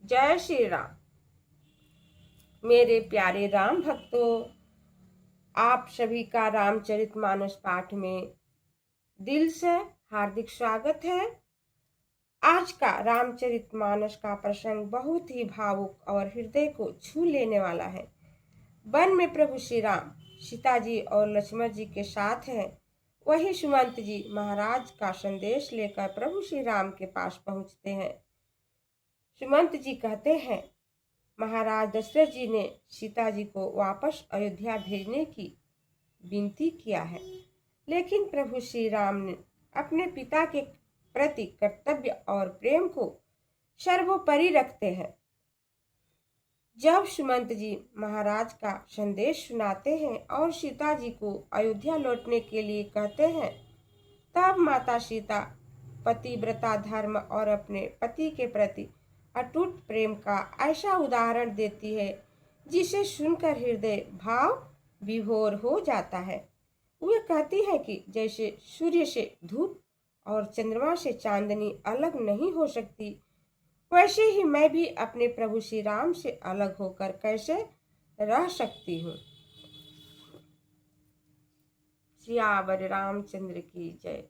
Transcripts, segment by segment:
जय श्री राम। मेरे प्यारे राम भक्तों, आप सभी का रामचरितमानस पाठ में दिल से हार्दिक स्वागत है। आज का रामचरितमानस का प्रसंग बहुत ही भावुक और हृदय को छू लेने वाला है। वन में प्रभु श्री राम सीता जी और लक्ष्मण जी के साथ हैं। वही सुमंत जी महाराज का संदेश लेकर प्रभु श्री राम के पास पहुंचते हैं। सुमंत जी कहते हैं, महाराज दशरथ जी ने सीता जी को वापस अयोध्या भेजने की विनती किया है, लेकिन प्रभु श्री राम ने अपने पिता के प्रति कर्तव्य और प्रेम को सर्वोपरि रखते हैं। जब सुमंत जी महाराज का संदेश सुनाते हैं और सीता जी को अयोध्या लौटने के लिए कहते हैं, तब माता सीता पतिव्रता धर्म और अपने पति के प्रति अटूट प्रेम का ऐसा उदाहरण देती है जिसे सुनकर हृदय भाव विभोर हो जाता है। वे कहती है कि जैसे सूर्य से धूप और चंद्रमा से चांदनी अलग नहीं हो सकती, वैसे ही मैं भी अपने प्रभु श्री राम से अलग होकर कैसे रह सकती हूँ। सियावर रामचंद्र की जय।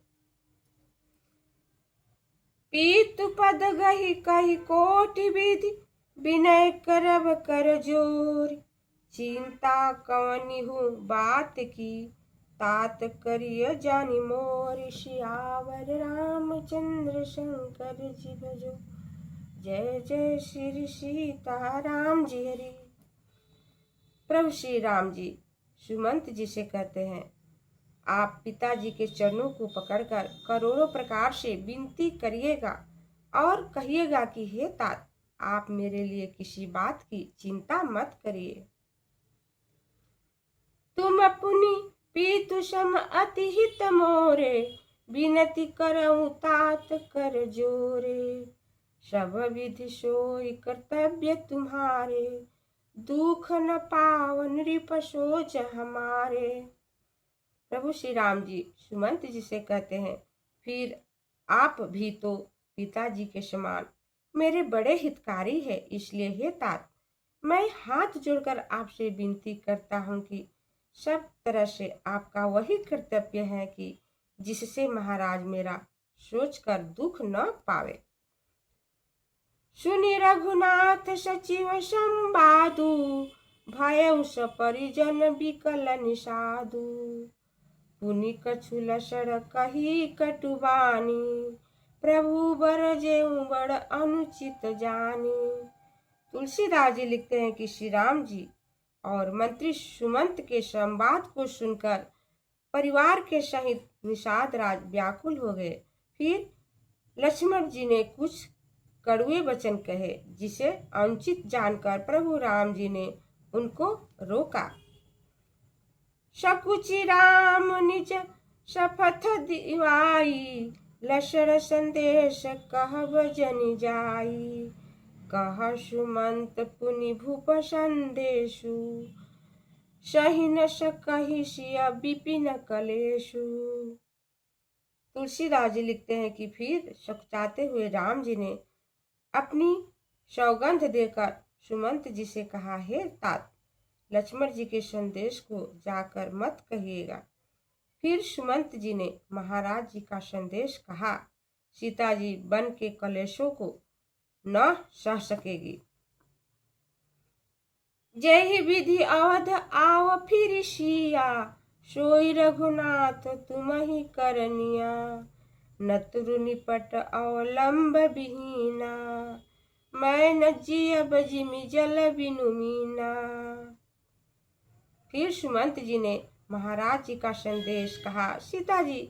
पीतु पद गही कही कोटि विधि, विनय करब कर जोर। चिंता कवनी हूँ बात की, तात करिय जानी मोर। सियावर रामचंद्र शंकर जी भजो, जय जय श्री सीताराम जी हरि। प्रभु श्री राम जी सुमंत जी से कहते हैं, आप पिताजी के चरणों को पकड़कर करोड़ों प्रकार से विनती करिएगा और कहिएगा कि हे तात, आप मेरे लिए किसी बात की चिंता मत करिए। तुम अपनी पीतु सम अति हित मोरे, विनती करऊं तात कर जोरे। सब विधि सोई कर्तव्य तुम्हारे, दुख न पावन नृप सोच हमारे। प्रभु श्री राम जी सुमंत जी से कहते हैं, फिर आप भी तो पिताजी के समान मेरे बड़े हितकारी है, इसलिए हे तात, मैं हाथ जोड़कर आपसे विनती करता हूँ कि सब तरह से आपका वही कर्तव्य है कि जिससे महाराज मेरा सोचकर दुख न पावे। सुनि रघुनाथ सचिव संवादु, भयउ सपरिजन विकल निषादु। पुनि कछु लसर कही कटुबानी, प्रभु बर जेऊ बड़ अनुचित जानी। तुलसीदास जी लिखते हैं कि श्री राम जी और मंत्री सुमंत के संवाद को सुनकर परिवार के सहित निषाद राज व्याकुल हो गए। फिर लक्ष्मण जी ने कुछ कड़वे वचन कहे, जिसे अनुचित जानकर प्रभु राम जी ने उनको रोका। सकुचि राम निज शपथ दिवाई, लसर संदेश कहब जनि जाई। कह सुमंत पुनि भूप संदेशु, सही न सकहि सिय विपिन कलेशु। तुलसीदास जी लिखते हैं कि फिर सकुचाते हुए राम जी ने अपनी सौगंध देकर सुमंत जी से कहा, हे तात, लक्ष्मण जी के संदेश को जाकर मत कहिएगा। फिर सुमंत जी ने महाराज जी का संदेश कहा, सीता जी वन के कलेशों को न सह सकेगी। जय विधि अवध आव फिर सिया, सोई रघुनाथ तुम ही करनिया। नतुरु निपट अवलंब विहीना, मैं न जियब जिमि जल बिनु मीना। फिर सुमंत जी ने महाराज जी का संदेश कहा, सीता जी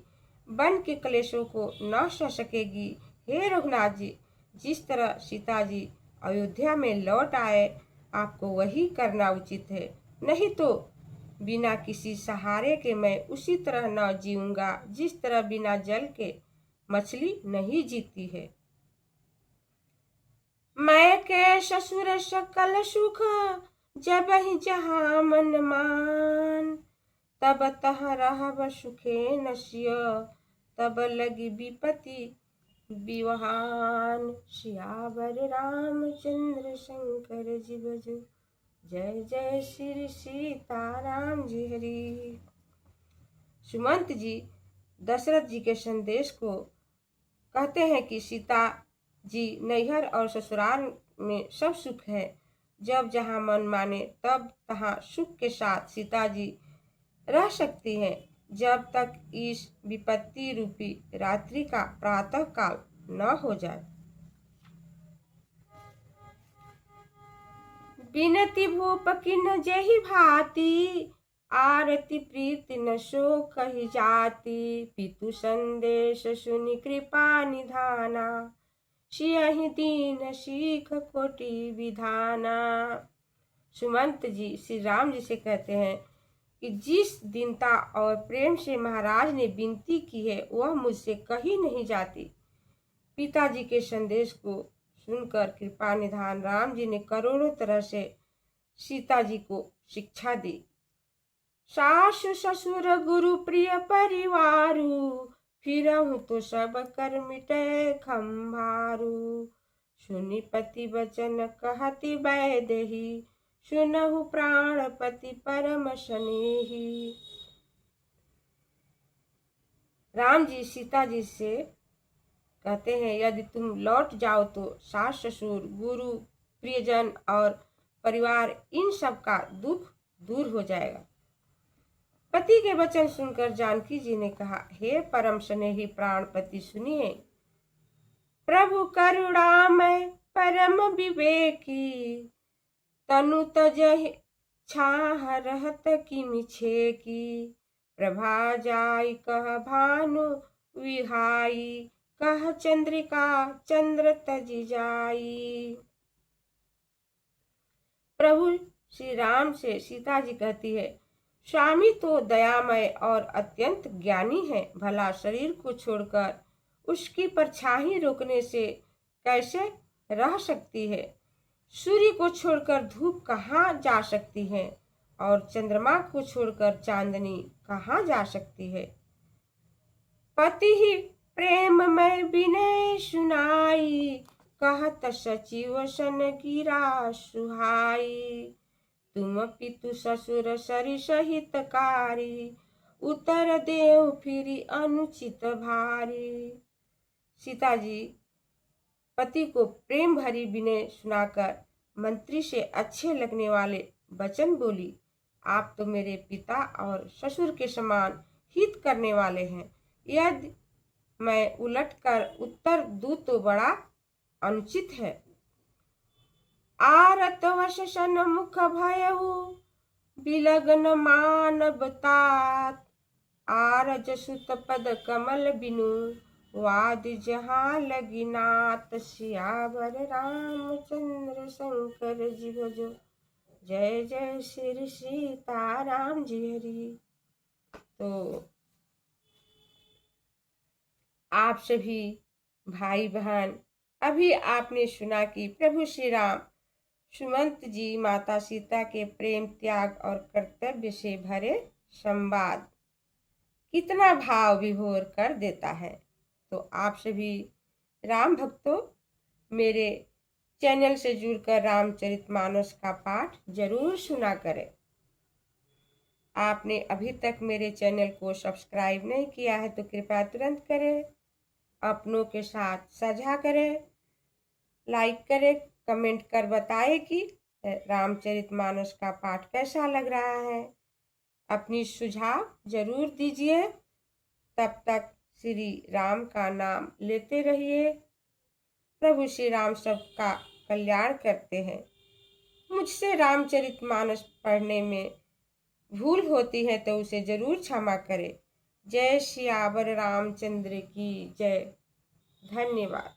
वन के क्लेशों को न सह सकेगी। हे रघुनाथ जी, जिस तरह सीता जी अयोध्या में लौट आए, आपको वही करना उचित है, नहीं तो बिना किसी सहारे के मैं उसी तरह न जीऊंगा जिस तरह बिना जल के मछली नहीं जीती है। मैं के ससुर सकल सुख, जब ही जहाँ मन मान। तब तह रहब सुखे नसिय, तब लगी विपत्ति बिवहान सियावर रामचंद्र शंकर जी बजो। जय जय श्री सीताराम जी हरि। सुमंत जी दशरथ जी के संदेश को कहते हैं कि सीता जी नैहर और ससुराल में सब सुख है। जब जहाँ मन माने तब तहाँ सुख के साथ सीता जी रह सकती हैं, जब तक इस विपत्ति रूपी रात्रि का प्रातः काल न हो जाए। बिनती भूप किन जेहि भांति, आरती प्रीति न सो कहि जाति। पितु संदेश सुनि कृपा निधाना, सियहि दीन सीख कोटि विधाना। सुमंत जी श्री राम जी से कहते हैं कि जिस दीनता और प्रेम से महाराज ने विनती की है वह मुझसे कही नहीं जाती। पिताजी के संदेश को सुनकर कृपा निधान राम जी ने करोड़ों तरह से सीता जी को शिक्षा दी। सासु ससुर गुरु प्रिय परिवारु, फिरहु तो सब कर मिटे खम्भारू। सुनि पति वचन कहति वैदेही, सुनहु प्राणपति परम स्नेही। राम जी सीता जी से कहते हैं यदि तुम लौट जाओ तो सास ससुर गुरु प्रियजन और परिवार इन सब का दुख दूर हो जाएगा। पति के वचन सुनकर जानकी जी ने कहा, हे परम स्नेही प्राणपति सुनिए, प्रभु करुणामय परम विवेकी, तनु तजहि छाह रहत किमि छेकी। प्रभा जाई कह भानु विहाई, कह चंद्रिका चंद्र तजि जाई। प्रभु श्री राम से सीता जी कहती है, स्वामी तो दयामय और अत्यंत ज्ञानी है, भला शरीर को छोड़कर उसकी परछाई रोकने से कैसे रह सकती है। सूर्य को छोड़कर धूप कहाँ जा सकती है और चंद्रमा को छोड़कर चांदनी कहाँ जा सकती है। पति ही प्रेम में विनय सुनाई, कहत सचिव सन गिरा सुहाई। तुम पितु ससुर सरिस हितकारी, उतर देव फिरी अनुचित भारी। सीता जी पति को प्रेम भरी विनय सुनाकर मंत्री से अच्छे लगने वाले वचन बोली। आप तो मेरे पिता और ससुर के समान हित करने वाले हैं, यदि मैं उलट कर उत्तर दूं तो बड़ा अनुचित है। आरत वश सन मुख भयउ, बिलगन मानव तात। आरज सुत पद कमल बिनु, वाद जहाँ लगी नात। सियावर रामचंद्र शंकर जी भजो, जय जय श्री सीताराम जी हरि। तो आप सभी भाई बहन, अभी आपने सुना कि प्रभु श्री राम सुमंत जी माता सीता के प्रेम त्याग और कर्तव्य से भरे संवाद कितना भाव विभोर कर देता है। तो आप सभी राम भक्तों मेरे चैनल से जुड़कर रामचरितमानस का पाठ जरूर सुना करें। आपने अभी तक मेरे चैनल को सब्सक्राइब नहीं किया है तो कृपया तुरंत करें, अपनों के साथ साझा करें, लाइक करें, कमेंट कर बताएं कि रामचरितमानस का पाठ कैसा लग रहा है। अपनी सुझाव जरूर दीजिए। तब तक श्री राम का नाम लेते रहिए। प्रभु श्री राम सबका कल्याण करते हैं। मुझसे रामचरितमानस पढ़ने में भूल होती है तो उसे जरूर क्षमा करें। जय सियावर रामचंद्र की जय। धन्यवाद।